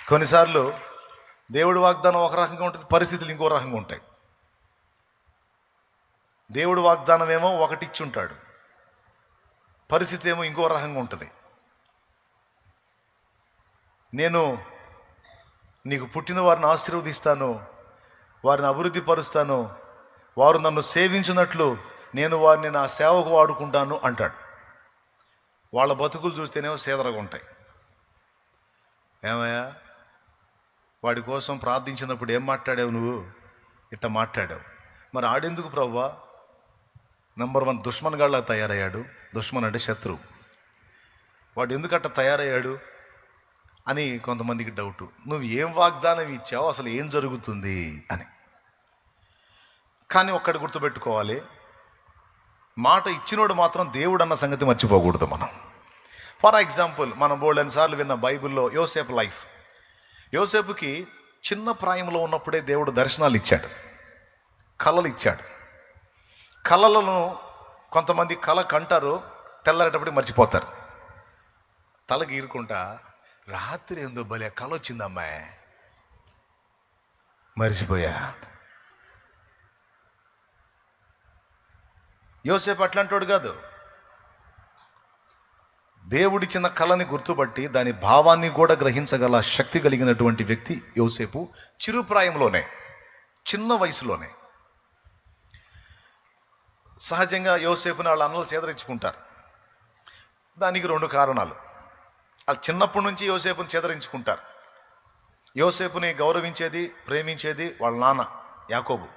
కొన్నిసార్లు దేవుడి వాగ్దానం ఒక రకంగా ఉంటుంది, పరిస్థితులు ఇంకో రకంగా ఉంటాయి. దేవుడి వాగ్దానం ఏమో ఒకటి ఇచ్చి ఉంటాడు, పరిస్థితి ఏమో ఇంకో రకంగా ఉంటుంది. నేను నీకు పుట్టిన వారిని ఆశీర్వదిస్తాను, వారిని అభివృద్ధి పరుస్తాను, వారు నన్ను సేవించినట్లు నేను వారిని నా సేవకు వాడుకుంటాను అంటాడు. వాళ్ళ బతుకులు చూస్తేనేమో సేదరగా ఉంటాయి. ఏమయ్యా, వాడి కోసం ప్రార్థించినప్పుడు ఏం మాట్లాడావు నువ్వు? ఇట్ట మాట్లాడావు. మరి ఆడెందుకు ప్రభువా? నంబర్ 1 దుష్మన్ గాళ్ళ తయారయ్యాడు. దుష్మన్ అంటే శత్రువు. వాడు ఎందుకు అట్ట తయారయ్యాడు అని కొంతమందికి డౌటు. నువ్వు ఏం వాగ్దానం ఇచ్చావు, అసలు ఏం జరుగుతుంది అని. కానీ ఒక్కటి గుర్తుపెట్టుకోవాలి, మాట ఇచ్చినోడు మాత్రం దేవుడు అన్న సంగతి మర్చిపోకూడదు మనం. ఫర్ ఎగ్జాంపుల్, మనం బోల్డెన్ సార్లు విన్న బైబిల్లో యోసేపు లైఫ్. యోసేపుకి చిన్న ప్రాయంలో ఉన్నప్పుడే దేవుడు దర్శనాలు ఇచ్చాడు, కళలు ఇచ్చాడు. కళలను కొంతమంది కళ కంటారు, తెల్లారేటప్పుడు మర్చిపోతారు. తల గీరుకుంటా, రాత్రి ఏందో భలే కళ వచ్చిందమ్మాయి, మర్చిపోయా. యోసేపు అట్లాంటోడు కాదు. దేవుడిచ్చిన కళని గుర్తుపట్టి దాని భావాన్ని కూడా గ్రహించగల శక్తి కలిగినటువంటి వ్యక్తి యోసేపు. చిరుప్రాయంలోనే, చిన్న వయసులోనే. సహజంగా యోసేపుని వాళ్ళ అన్నలు చేదరించుకుంటారు. దానికి 2 కారణాలు. వాళ్ళు చిన్నప్పటి నుంచి యోసేపుని చేదరించుకుంటారు. యోసేపుని గౌరవించేది, ప్రేమించేది వాళ్ళ నాన్న యాకోబు.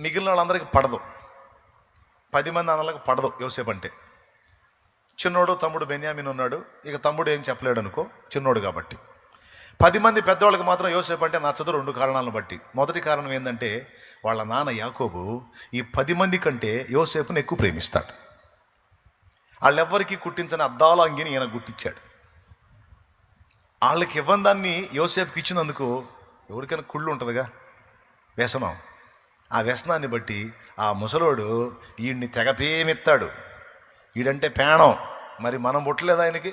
మిగిలిన వాళ్ళందరికీ పడదు. 10 మంది అన్నలకు పడదు యోసేపు అంటే. చిన్నోడు తమ్ముడు బెన్యామిన్ ఉన్నాడు. ఇక తమ్ముడు ఏం చెప్పలేడు అనుకో, చిన్నోడు కాబట్టి. 10 మంది పెద్దవాళ్ళకి మాత్రం యోసేపు అంటే నచ్చదు, 2 కారణాలను బట్టి. మొదటి కారణం ఏంటంటే, వాళ్ళ నాన్న యాకోబు ఈ 10 మంది కంటే యోసేపుని ఎక్కువ ప్రేమిస్తాడు. వాళ్ళెవ్వరికీ కుట్టించని అద్దాల అంగిని ఈయన గుట్టించాడు. వాళ్ళకి ఇవ్వని దాన్ని యోసేపుకి ఇచ్చినందుకు ఎవరికైనా కుళ్ళు ఉంటుందిగా, వ్యసనం. ఆ వ్యసనాన్ని బట్టి ఆ ముసలోడు వీడిని తెగపేమిస్తాడు. వీడంటే పేణం. మరి మనం పుట్టలేదు ఆయనకి?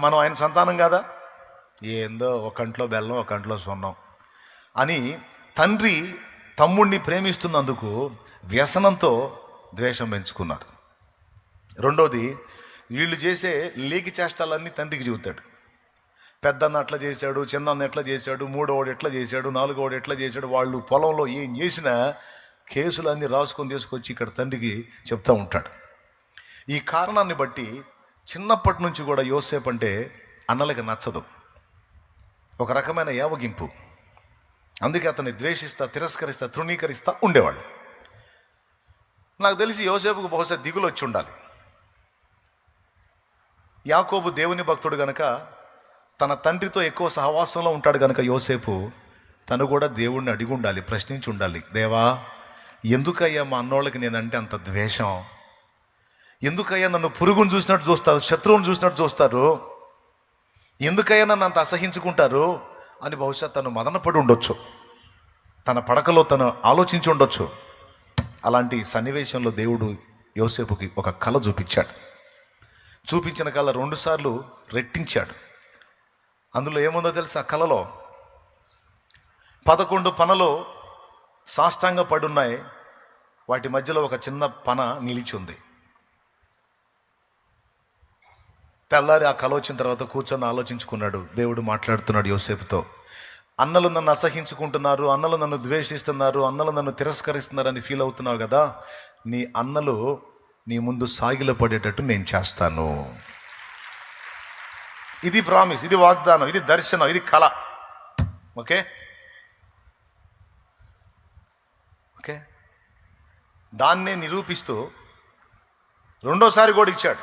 మనం ఆయన సంతానం కాదా? ఏందో ఒక కంట్లో బెల్లం, ఒక కంట్లో సున్నం అని తండ్రి తమ్ముడిని ప్రేమిస్తున్నందుకు వ్యసనంతో ద్వేషం పెంచుకున్నారు. రెండోది, వీళ్ళు చేసే లేకి చేష్టాలన్నీ తండ్రికి చెబుతాడు. పెద్దన్న అట్లా చేశాడు, చిన్నన్న ఎట్లా చేశాడు, మూడోవాడు ఎట్లా చేశాడు, నాలుగోవాడు ఎట్లా చేశాడు. వాళ్ళు పొలంలో ఏం చేసినా కేసులన్నీ రాసుకొని తీసుకొచ్చి ఇక్కడ తండ్రికి చెప్తూ ఉంటాడు. ఈ కారణాన్ని బట్టి చిన్నప్పటి నుంచి కూడా యోసేపు అంటే అన్నలకి నచ్చదు. ఒక రకమైన ఏవగింపు. అందుకే అతన్ని ద్వేషిస్తా, తిరస్కరిస్తా, తృణీకరిస్తా ఉండేవాళ్ళు. నాకు తెలిసి యోసేపుకు బహుశా దిగులు వచ్చి ఉండాలి. యాకోబు దేవుని భక్తుడు గనక, తన తండ్రితో ఎక్కువ సహవాసంలో ఉంటాడు గనక యోసేపు తను కూడా దేవుణ్ణి అడిగి ఉండాలి, ప్రశ్నించి ఉండాలి. దేవా, ఎందుకయ్యా మా అన్నోళ్ళకి నేనంటే అంత ద్వేషం? ఎందుకయ్యా నన్ను పురుగును చూసినట్టు చూస్తారు, శత్రువుని చూసినట్టు చూస్తారు? ఎందుకయ్యా నన్ను అంత అసహించుకుంటారు అని బహుశా తను మదనపడి ఉండొచ్చు. తన పడకలో తను ఆలోచించి ఉండొచ్చు. అలాంటి సన్నివేశంలో దేవుడు యోసేపుకి ఒక కళ చూపించాడు. చూపించిన కళ 2 సార్లు రెట్టించాడు. అందులో ఏముందో తెలుసా? కళలో 11 పనలు సాష్టాంగ పడున్నాయి. వాటి మధ్యలో ఒక చిన్న పన నిలిచి ఉంది. తెల్లారి ఆ కళ వచ్చిన తర్వాత కూర్చొని ఆలోచించుకున్నాడు. దేవుడు మాట్లాడుతున్నాడు యోసేపుతో. అన్నలు నన్ను అసహించుకుంటున్నారు, అన్నలు నన్ను ద్వేషిస్తున్నారు, అన్నలు నన్ను తిరస్కరిస్తున్నారని ఫీల్ అవుతున్నావు కదా, నీ అన్నలు నీ ముందు సాగిల పడేటట్టు నేను చేస్తాను. ఇది ప్రామిస్, ఇది వాగ్దానం, ఇది దర్శనం, ఇది కళ. ఓకే ఓకే దాన్నే నిరూపిస్తూ 2వసారి కూడా ఇచ్చాడు.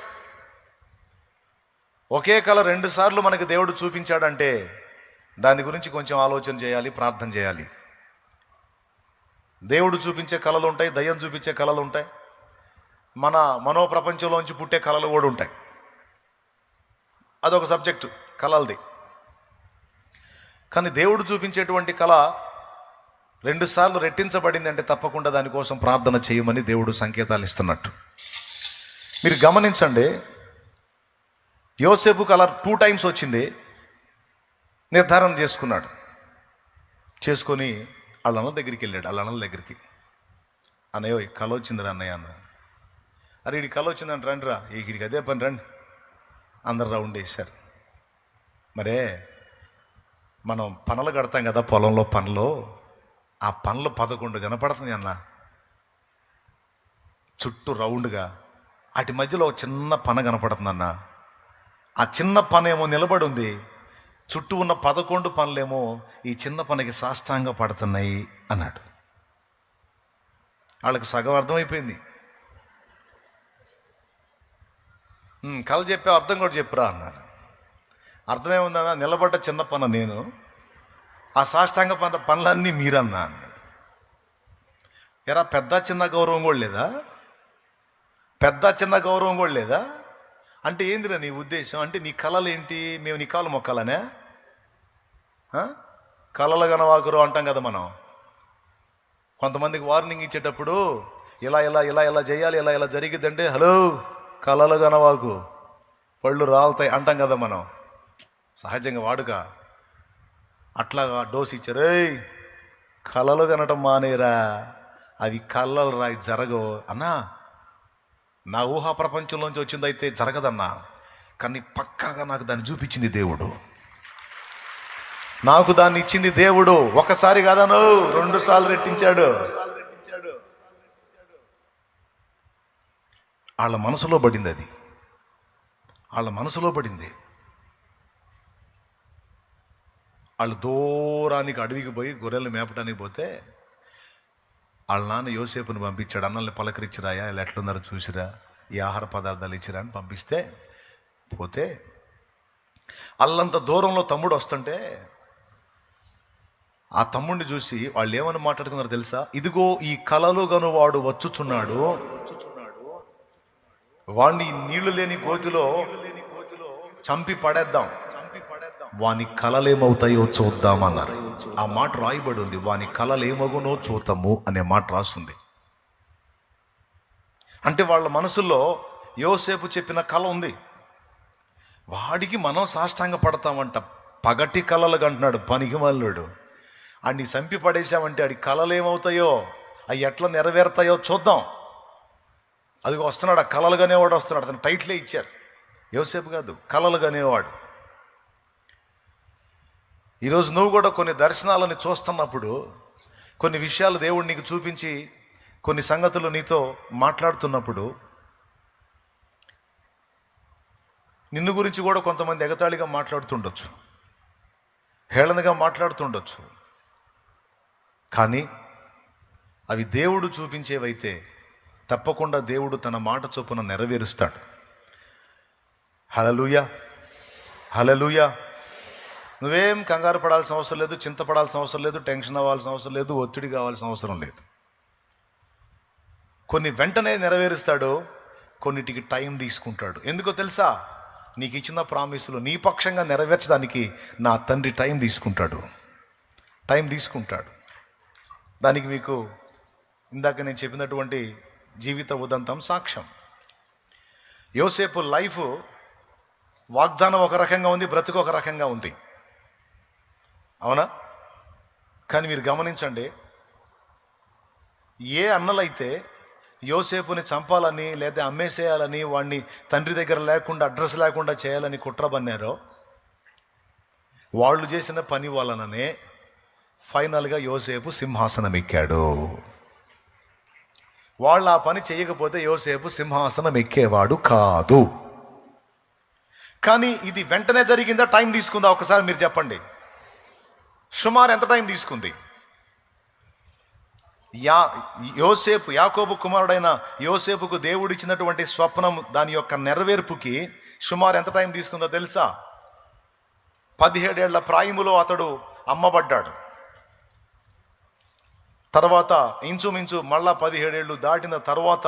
ఒకే కళ 2 సార్లు మనకి దేవుడు చూపించాడంటే దాని గురించి కొంచెం ఆలోచన చేయాలి, ప్రార్థన చేయాలి. దేవుడు చూపించే కళలు ఉంటాయి, దయ్యం చూపించే కళలు ఉంటాయి, మన మనోప్రపంచంలోంచి పుట్టే కళలు కూడా ఉంటాయి. అదొక సబ్జెక్టు కళలది. కానీ దేవుడు చూపించేటువంటి కళ 2 సార్లు రెట్టించబడింది అంటే తప్పకుండా దానికోసం ప్రార్థన చేయమని దేవుడు సంకేతాలు ఇస్తున్నట్టు. మీరు గమనించండి, యోసేపు కళ 2 టైమ్స్ వచ్చింది. నిర్ధారణ చేసుకొని వాళ్ళ అన్నల దగ్గరికి వెళ్ళాడు. వాళ్ళ అన్నల దగ్గరికి, అన్నయ్యో కళ వచ్చిందిరా అన్నయ్య అన్న. అరే వీడికి కళ వచ్చిందంట, రండి రా, వీడికి అదే పని, రండి. అందరు రౌండ్ వేశారు. మరే మనం పనులు కడతాం కదా పొలంలో, పనులు, ఆ పనులు 11 కనపడుతుంది అన్న, చుట్టూ రౌండ్గా. వాటి మధ్యలో ఒక చిన్న పన కనపడుతుంది అన్న. ఆ చిన్న పన ఏమో నిలబడి ఉంది, చుట్టూ ఉన్న 11 పనులేమో ఈ చిన్న పనికి సాష్టాంగ పడుతున్నాయి అన్నాడు. వాళ్ళకి సగం అర్థమైపోయింది. కళ చెప్పే అర్థం కూడా చెప్పురా అన్నారు. అర్థమేముందన్నా, నిలబడ్డ చిన్న పన నేను, ఆ సాష్టాంగ పనులన్నీ మీరన్నా అన్నాడు. ఎరా పెద్ద చిన్న గౌరవం కూడా లేదా? పెద్ద చిన్న గౌరవం కూడా లేదా? అంటే ఏందిరా నీ ఉద్దేశం? అంటే నీ కళలు ఏంటి? మేము నీ కాలు మొక్కాలనే? కళలు గనవాకురు అంటాం కదా మనం. కొంతమందికి వార్నింగ్ ఇచ్చేటప్పుడు ఇలా ఇలా ఇలా ఇలా చేయాలి, ఇలా ఇలా జరిగిద్దంటే, హలో కళలు గనవాకు, పళ్ళు రాలుతాయి అంటాం కదా మనం, సహజంగా వాడుక. అట్లాగా డోస్ ఇచ్చారు, కళలు కనటం మానేరా, అవి కళ్ళలు రాయి జరగవు అన్నా. నా ఊహా ప్రపంచంలోంచి వచ్చిందైతే జరగదన్నా, కానీ పక్కాగా నాకు దాన్ని చూపించింది దేవుడు, నాకు దాన్ని ఇచ్చింది దేవుడు. ఒకసారి కాదను, 2 సార్లు రెట్టించాడు. వాళ్ళ మనసులో పడింది, అది వాళ్ళ మనసులో పడింది. వాళ్ళు దూరానికి అడవికి పోయి గొర్రెలు మేపడానికి పోతే వాళ్ళ నాన్న యోసేపుని పంపించాడు. అన్నల్ని పలకరించిరాయా, ఇలా ఎట్లున్నారో చూసిరా, ఈ ఆహార పదార్థాలు ఇచ్చిరా అని పంపిస్తే, పోతే అల్లంత దూరంలో తమ్ముడు వస్తుంటే ఆ తమ్ముడిని చూసి వాళ్ళు ఏమని మాట్లాడుకున్నారో తెలుసా? ఇదిగో ఈ కలలు గను వాడు వచ్చుచున్నాడు, వాణ్ణి నీళ్లు లేని గోతిలో చంపి పడేద్దాం, వాని కలలేమవుతాయో చూద్దామన్నారు. ఆ మాట రాయబడి ఉంది, వాని కలలేమగునో చూద్దాము అనే మాట రాస్తుంది. అంటే వాళ్ళ మనసులో యోసేపు చెప్పిన కళ ఉంది, వాడికి మనం సాష్టాంగ పడతామంట. పగటి కళలు అంటున్నాడు పనికి మల్లుడు. ఆడిని చంపి పడేసామంటే ఆడి కళలు ఏమవుతాయో, అవి ఎట్లా నెరవేరుతాయో చూద్దాం. అదిగో వస్తున్నాడు, ఆ కళలు కనేవాడు వస్తున్నాడు. అతను టైట్లే ఇచ్చారు, యోసేపు కాదు, కళలు కనేవాడు. ఈరోజు నువ్వు కూడా కొన్ని దర్శనాలను చూస్తున్నప్పుడు, కొన్ని విషయాలు దేవుడు నీకు చూపించి, కొన్ని సంగతులు నీతో మాట్లాడుతున్నప్పుడు, నిన్ను గురించి కూడా కొంతమంది ఎగతాళిగా మాట్లాడుతుండొచ్చు, హేళనగా మాట్లాడుతుండొచ్చు. కానీ అవి దేవుడు చూపించేవైతే తప్పకుండా దేవుడు తన మాట చొప్పున నెరవేరుస్తాడు. హల్లెలూయా, హల్లెలూయా. నువ్వేం కంగారు పడాల్సిన అవసరం లేదు, చింతపడాల్సిన అవసరం లేదు, టెన్షన్ అవ్వాల్సిన అవసరం లేదు, ఒత్తిడి కావాల్సిన అవసరం లేదు. కొన్ని వెంటనే నెరవేరుస్తాడు, కొన్నిటికి టైం తీసుకుంటాడు. ఎందుకో తెలుసా? నీకు ఇచ్చిన ప్రామిసులు నీ పక్షంగా నెరవేర్చడానికి నా తండ్రి టైం తీసుకుంటాడు. దానికి మీకు ఇందాక నేను చెప్పినటువంటి జీవిత ఉదంతం సాక్ష్యం. యోసేపు లైఫ్ వాగ్దానం ఒక రకంగా ఉంది, బ్రతుకు ఒక రకంగా ఉంది, అవునా? కానీ మీరు గమనించండి, ఏ అన్నలైతే యోసేపుని చంపాలని లేదా అమ్మేసేయాలని, వాడిని తండ్రి దగ్గర లేకుండా, అడ్రస్ లేకుండా చేయాలని కుట్ర పన్నారో, వాళ్ళు చేసిన పని వలననే ఫైనల్గా యోసేపు సింహాసనం ఎక్కాడు. వాళ్ళు ఆ పని చేయకపోతే యోసేపు సింహాసనం ఎక్కేవాడు కాదు. కానీ ఇది వెంటనే జరిగిందా, టైం తీసుకుందా? ఒకసారి మీరు చెప్పండి. సుమారు ఎంత టైం తీసుకుంది? యాకోబు కుమారుడైన యోసేపుకు దేవుడిచ్చినటువంటి స్వప్నం, దాని యొక్క నెరవేర్పుకి సుమారు ఎంత టైం తీసుకుందో తెలుసా? 17 ఏళ్ల ప్రాయములో అతడు అమ్మబడ్డాడు. తర్వాత ఇంచుమించు మళ్ళా 17 ఏళ్ళు దాటిన తర్వాత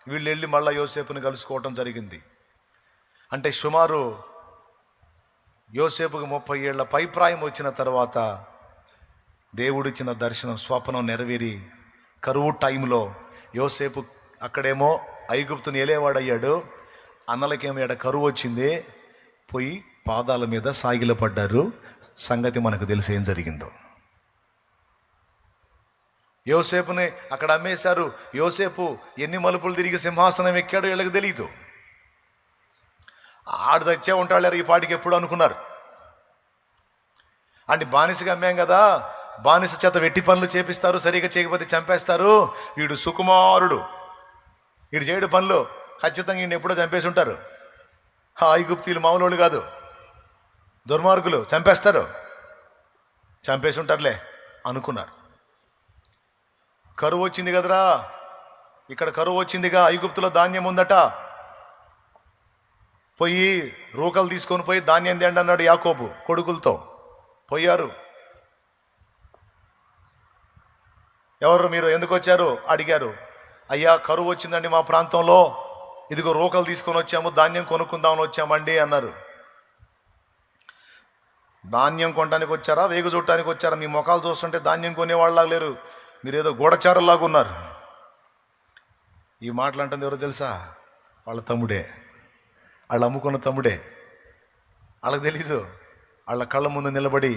వీళ్ళు వెళ్ళి మళ్ళీ యోసేపుని కలుసుకోవటం జరిగింది. అంటే సుమారు యోసేపుకు 30 ఏళ్ల పైప్రాయం వచ్చిన తర్వాత దేవుడిచ్చిన దర్శనం, స్వప్నం నెరవేరి కరువు టైంలో యోసేపు అక్కడేమో ఐగుప్తుని ఏలేవాడయ్యాడు, అన్నలకేమో ఎడ కరువు వచ్చింది, పోయి పాదాల మీద సాగిలపడ్డారు, సంగతి మనకు తెలిసి ఏం జరిగిందో. యోసేపుని అక్కడ అమ్మేశారు. యోసేపు ఎన్ని మలుపులు తిరిగి సింహాసనం ఎక్కాడో వీళ్ళకి తెలియదు. ఆడు తెచ్చే ఉంటాడు ఈ పాటికి ఎప్పుడు అనుకున్నారు. అంటే బానిసగా అమ్మాం కదా, బానిస చేత వెట్టి పనులు చేపిస్తారు, సరిగా చేయకపోతే చంపేస్తారు. వీడు సుకుమారుడు, వీడు చేయడు పనులు, ఖచ్చితంగా ఈయన ఎప్పుడో చంపేసి ఉంటారు. ఐగుప్తీయులు మామూలు కాదు, దుర్మార్గులు, చంపేస్తారు, చంపేసి ఉంటారులే అనుకున్నారు. కరువు వచ్చింది కదరా, ఇక్కడ కరువు వచ్చిందిగా, ఐగుప్తులో ధాన్యం ఉందట, పోయి రూకలు తీసుకొని పోయి ధాన్యం తేండి అన్నాడు యాకోబు కొడుకులతో. పోయారు. ఎవరు మీరు, ఎందుకు వచ్చారు అడిగారు. అయ్యా కరువు వచ్చిందండి మా ప్రాంతంలో, ఇదిగో రూకలు తీసుకొని వచ్చాము, ధాన్యం కొనుక్కుందామని వచ్చామండి అన్నారు. ధాన్యం కొనడానికి వచ్చారా, వేగు చూడటానికి వచ్చారా? మీ ముఖాలు చూస్తుంటే ధాన్యం కొనేవాళ్ళలాగా లేరు, మీరు ఏదో గూఢచారులాగా ఉన్నారు. ఈ మాటలు అంటుంది ఎవరో తెలుసా? వాళ్ళ తమ్ముడే, వాళ్ళు అమ్ముకున్న తమ్ముడే. వాళ్ళకి తెలీదు. వాళ్ళ కళ్ళ ముందు నిలబడి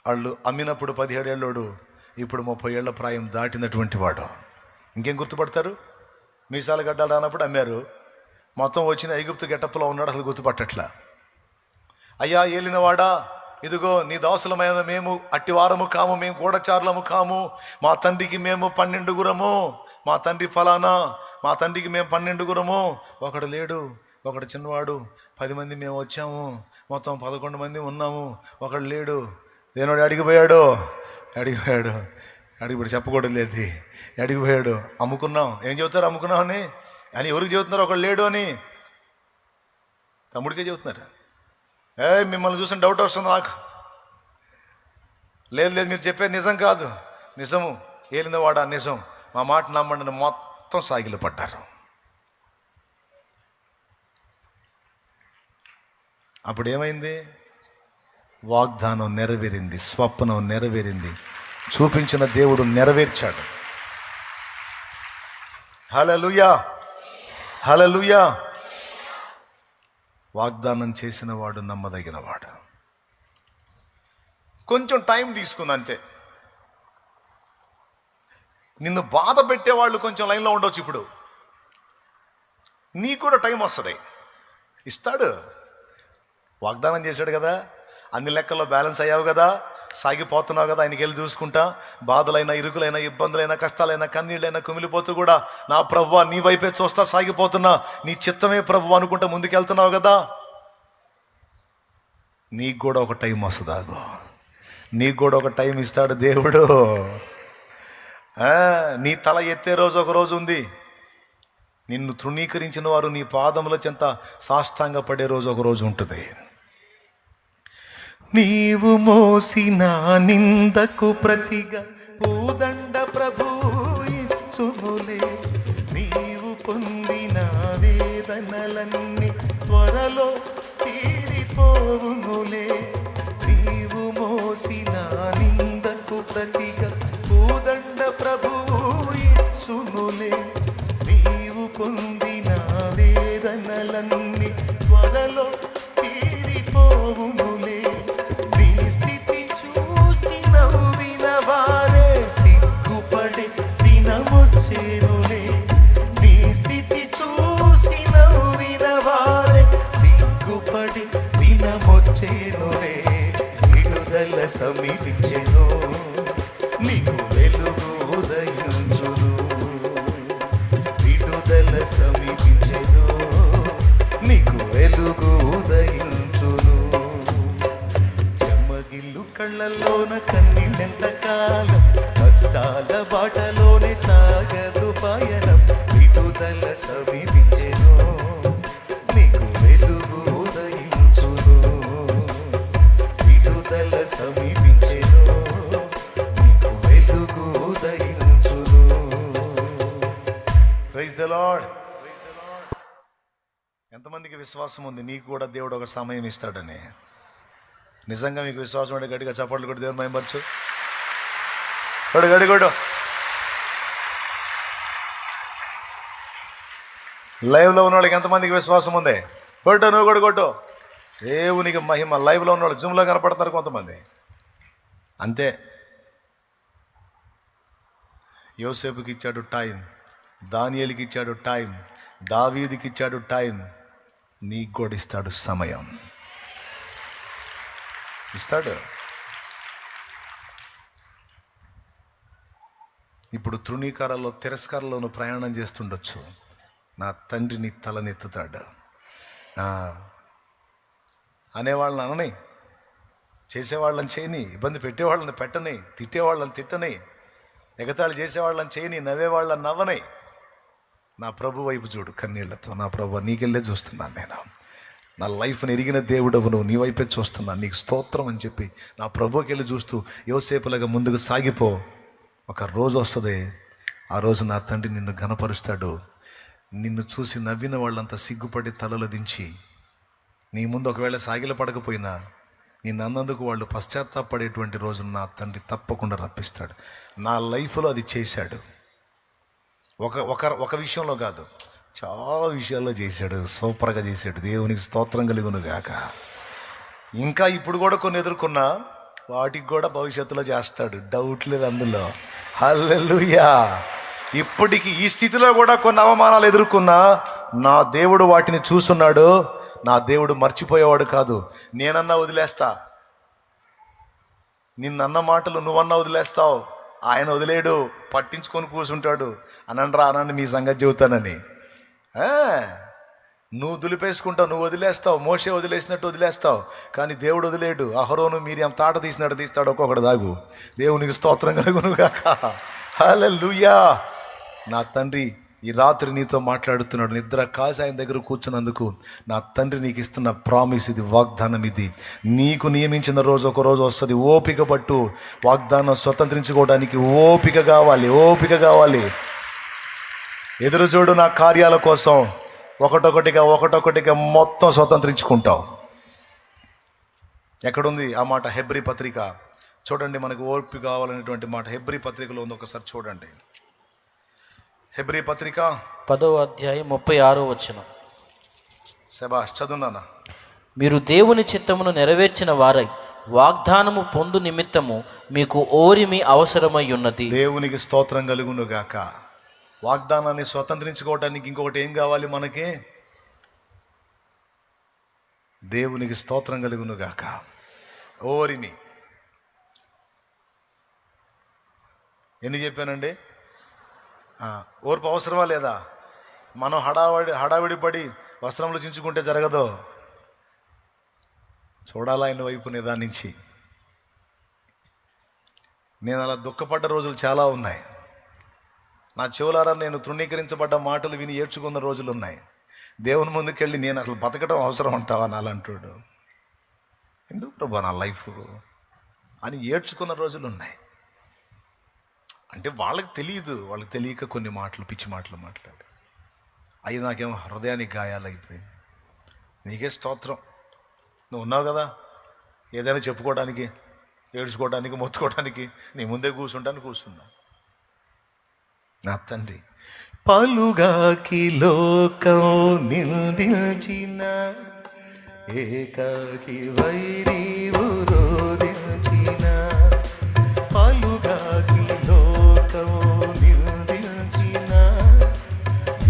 వాళ్ళు అమ్మినప్పుడు 17 ఏళ్ళోడు, ఇప్పుడు 30 ఏళ్ల ప్రాయం దాటినటువంటి వాడు. ఇంకేం గుర్తుపడతారు? మీసాల గడ్డలు రానప్పుడు అమ్మారు, మొత్తం వచ్చిన ఐగుప్తు గెటప్లో ఉన్నాడు, అసలు గుర్తుపట్టట్లా. అయ్యా ఏలినవాడా, ఇదిగో నీ దాసులమైన మేము అట్టివారము కాము, మేము గూఢచారులము కాము, మా తండ్రికి మేము 12 మా తండ్రి ఫలానా, మా తండ్రికి మేము 12 ఒకడు లేడు, ఒకడు చిన్నవాడు, 10 మంది మేము వచ్చాము, మొత్తం 11 మంది ఉన్నాము, ఒకడు లేడు. దేనోడు అడిగిపోయాడు, అడిగిపోయాడు చెప్పకూడదు లేదు, అడిగిపోయాడు. అమ్ముకున్నాం. ఏం చెబుతారు అమ్ముకున్నాం అని ఎవరికి చెబుతున్నారు? ఒకడు లేడు అని తమ్ముడికే చెబుతున్నారు. మిమ్మల్ని చూసిన డౌట్ వస్తుంది నాకు. లేదు మీరు చెప్పేది నిజం కాదు, నిజము, ఏలినవాడా నిజం, మా మాట నమ్మండి. మొత్తం సాగిలు పడ్డారు. అప్పుడు ఏమైంది? వాగ్దానం నెరవేరింది, స్వప్నం నెరవేరింది, చూపించిన దేవుడు నెరవేర్చాడు. హల్లెలూయా, హల్లెలూయా. వాగ్దానం చేసిన వాడు నమ్మదగిన వాడు. కొంచెం టైం తీసుకుంది అంతే. నిన్ను బాధ పెట్టేవాళ్ళు కొంచెం లైన్లో ఉండొచ్చు. ఇప్పుడు నీకు కూడా టైం వస్తుంది, ఇస్తాడు. వాగ్దానం చేశాడు కదా, అన్ని లెక్కల్లో బ్యాలెన్స్ అయ్యావు కదా, సాగిపోతున్నావు కదా, ఆయనకి వెళ్ళి చూసుకుంటా. బాధలైనా, ఇరుకులైనా, ఇబ్బందులైనా, కష్టాలైనా, కన్నీళ్ళైనా కుమిలిపోతూ కూడా నా ప్రభువా నీ వైపే చూస్తా సాగిపోతున్నా, నీ చిత్తమే ప్రభు అనుకుంటా ముందుకెళ్తున్నావు కదా. నీకు కూడా ఒక టైం వస్తుందాగో, నీకు కూడా ఒక టైం ఇస్తాడు దేవుడు. నీ తల ఎత్తే రోజు ఒక రోజు ఉంది. నిన్ను తృణీకరించిన వారు నీ పాదముల చెంత సాష్టాంగ పడే రోజు ఒక రోజు ఉంటుంది. నీవు మోసిన నిందకు ప్రతిగా పూదండ ప్రభు ఇచ్చునులే, నీవు పొందిన వేదనలన్నీ త్వరలో తీరిపోవునులే. నీవు మోసిన నిందకు ప్రతిగా పూదండ ప్రభు ఇచ్చునులే, నీవు పొందిన వేదనలన్నీ త్వరలో తీరిపోవునులే. నీ స్థితి చూసి నవ్విన వారే సిగ్గుపడే దినమొచ్చేనులే. నీ స్థితి చూసి నవ్విన వారే సిగ్గుపడే దినమొచ్చేనులే. విడుదల సమీపించెను, నీకు వెలుగు ఉదయించును. విడుదల సమీపించెను, నీకు వెలుగు ఉదయించును. చెమ్మగిల్లు కళ్ళల్లోన కన్నీళ్ళెంత కాలం, కష్టాల బాటలోనే సాగదు పయనం. విడుదల సమీపించెను, నీకు వెలుగు ఉదయించును. విడుదల సమీపించెను, నీకు వెలుగు ఉదయించును. Praise the lord. ఎంతమందికి విశ్వాసం ఉంది నీకు కూడా దేవుడు ఒక సమయం ఇస్తాడని? నిజంగా మీకు విశ్వాసం ఉంటే గట్టిగా చప్పట్లు కొట్టి దేవుని మహిమపరచు. గడి లైవ్లో ఉన్న వాళ్ళకి ఎంతమందికి విశ్వాసం ఉంది? కొట్టు, నువ్వు కూడా కొట్టు. దేవునికి మహిమ. లైవ్లో ఉన్నవాళ్ళు జూమ్లో కనపడతారు కొంతమంది. అంతే. యోసేపుకి ఇచ్చాడు టైం, దానియేలుకి ఇచ్చాడు టైం, దావీదుకి ఇచ్చాడు టైం. నీకు కూడా ఇస్తాడు సమయం, ఇస్తాడు. ఇప్పుడు తృణీకారాల్లో తిరస్కారంలోనూ ప్రయాణం చేస్తుండొచ్చు. నా తండ్రిని తలనెత్తుతాడు. అనేవాళ్ళని అనని, చేసేవాళ్ళని చేయని, ఇబ్బంది పెట్టేవాళ్ళని పెట్టని, తిట్టేవాళ్ళని తిట్టని, ఎగతాళి చేసేవాళ్ళని చేయని, నవ్వేవాళ్ళని నవ్వని. నా ప్రభు వైపు చూడు కన్నీళ్లతో. నా ప్రభు నీకెళ్ళే చూస్తున్నాను నేను. నా లైఫ్ని ఎరిగిన దేవుడవు నువ్వు, నీ వైపే చూస్తున్నాను, నీకు స్తోత్రం అని చెప్పి నా ప్రభుకి వెళ్ళి చూస్తూ యోసేపులాగా ముందుకు సాగిపో. ఒక రోజు వస్తుంది, ఆ రోజు నా తండ్రి నిన్ను ఘనపరుస్తాడు. నిన్ను చూసి నవ్విన వాళ్ళంతా సిగ్గుపడి తలలు దించి నీ ముందు ఒకవేళ సాగిల పడకపోయినా నిన్ను అన్నందుకు వాళ్ళు పశ్చాత్తాపడేటువంటి రోజున నా తండ్రి తప్పకుండా రప్పిస్తాడు. నా లైఫ్లో అది చేశాడు. ఒక విషయంలో కాదు, చాలా విషయాల్లో చేశాడు. సూపర్గా చేశాడు. దేవునికి స్తోత్రం కలుగును గాక. ఇంకా ఇప్పుడు కూడా కొన్ని ఎదుర్కొన్నా వాటికి కూడా భవిష్యత్తులో చేస్తాడు, డౌట్ లేదు అందులో. హల్లెలూయా. ఇప్పటికి ఈ స్థితిలో కూడా కొన్ని అవమానాలు ఎదుర్కొన్నా నా దేవుడు వాటిని చూస్తున్నాడు. నా దేవుడు మర్చిపోయేవాడు కాదు. నేనన్నా వదిలేస్తా, నిన్నన్న మాటలు నువ్వన్నా వదిలేస్తావు, ఆయన వదిలేడు, పట్టించుకొని కూర్చుంటాడు. అనండి మీ సంగతి చెబుతానని. నువ్వు దులిపేసుకుంటావు, నువ్వు వదిలేస్తావు, మోషే వదిలేసినట్టు వదిలేస్తావు, కానీ దేవుడు వదిలేడు. అహరోను మీరియం తాట తీసినట్టు తీస్తాడు ఒక్కొక్కడు. దాగు. దేవునికి స్తోత్రం కలుగును గాక. హల్లెలూయా. నా తండ్రి ఈ రాత్రి నీతో మాట్లాడుతున్నాడు. నిద్ర కాసి ఆయన దగ్గర కూర్చున్నందుకు నా తండ్రి నీకు ఇస్తున్న ప్రామిస్ ఇది, వాగ్దానం ఇది. నీకు నియమించిన రోజు ఒక రోజు వస్తుంది. ఓపిక పట్టు. వాగ్దానం స్వతంత్రించుకోవడానికి ఓపిక కావాలి, ఓపిక కావాలి. ఎదురు చూడు నా కార్యాల కోసం. ఒకటొకటిగా మొత్తం స్వతంత్రించుకుంటావు. ఎక్కడుంది ఆ మాట? హెబ్రీ పత్రిక చూడండి. మనకు ఓర్పు కావాలనేటువంటి మాట హెబ్రీ పత్రికలో ఉంది. ఒకసారి చూడండి. హెబ్రీ పత్రిక 10వ అధ్యాయం 36వ వచనం. శబాష్, చదువునానా. మీరు దేవుని చిత్తమును నెరవేర్చిన వారై వాగ్దానము పొందు నిమిత్తము మీకు ఓరిమి అవసరమై ఉన్నది. దేవునికి స్తోత్రం కలుగును గాక. వాగ్దానాన్ని స్వతంత్రించుకోవడానికి ఇంకొకటి ఏం కావాలి మనకి? దేవునికి స్తోత్రం కలుగును గాక. ఓరిమి. ఎన్ని చెప్పానండి? ఓర్పు అవసరమా లేదా? మనం హడావిడి పడి వస్త్రములు చించుకుంటే జరగదు. చూడాలా ఆయన వైపు నిదానించి. నేను అలా దుఃఖపడ్డ రోజులు చాలా ఉన్నాయి. నా చెవులారా నేను తృణీకరించబడ్డ మాటలు విని ఏడ్చుకున్న రోజులు ఉన్నాయి. దేవుని ముందుకెళ్ళి నేను అసలు బతకడం అవసరం అంటావా నాలంటాడు, ఎందుకు ప్రభా నా లైఫ్ అని ఏడ్చుకున్న రోజులు ఉన్నాయి. అంటే వాళ్ళకి తెలియదు, వాళ్ళకి తెలియక కొన్ని మాటలు, పిచ్చి మాటలు మాట్లాడు. అవి నాకేమో హృదయానికి గాయాలైపోయింది. నీకే స్తోత్రం. నువ్వు ఉన్నావు కదా ఏదైనా చెప్పుకోవడానికి, ఏడ్చుకోవడానికి, మొత్తుకోవడానికి. నీ ముందే కూర్చున్నా. నా తండ్రి పలుగాకి లోకం నిందించిన ఏకాకి వైరీవు రోదించిన, పలుగాకి లోకం నిందించిన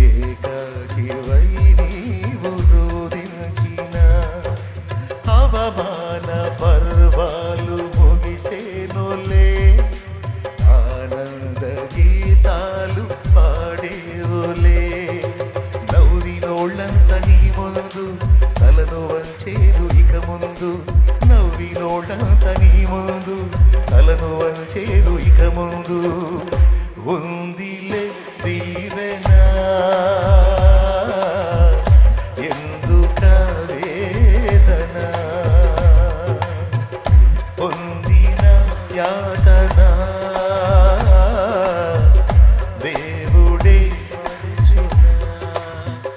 ఏకాకి వైరీవు రోదించిన, అవమాన పర్వాలు ముగిసేనులే, ఆనంద గీతాలు పాడేవులే. నవ్వినోళ్ళంత నీ ముందు తలను వంచేదు ఇక ముందు, నవ్వినోళ్ళంత నీ ముందు తలను వంచేదు ఇక ముందు. ఉందిలే దీవెనా ఎందుక వేదన, పొందిన యాతన దేవుడే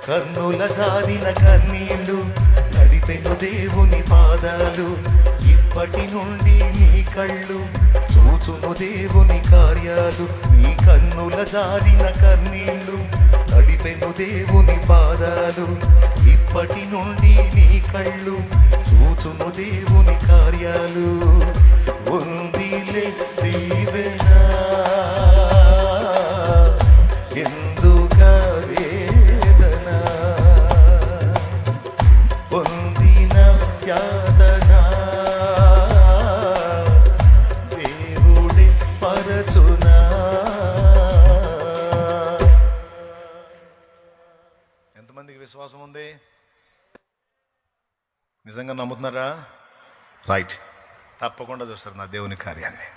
కన్నుల జారిన కన్నీళ్ళు నడిపెను దేవుని పాదాలు. ఇప్పటి నుండి నీ కళ్ళు చూచును దేవుని కార్యాలు. నీ కన్నుల జారిన కన్నీళ్ళు నడిపెను దేవుని పాదాలు. ఇప్పటి నుండి నీ కళ్ళు చూచును దేవుని కార్యాలు, ఉందిలే దీవెన, ఎందుక వేదన, పొందిన యాతన దేవుడే పరచునా. ఎంతమందికి విశ్వాసం ఉంది? నిజంగా నమ్ముతున్నారా? రైట్, తప్పకుండా చూస్తారు నా దేవుని కార్యాన్ని.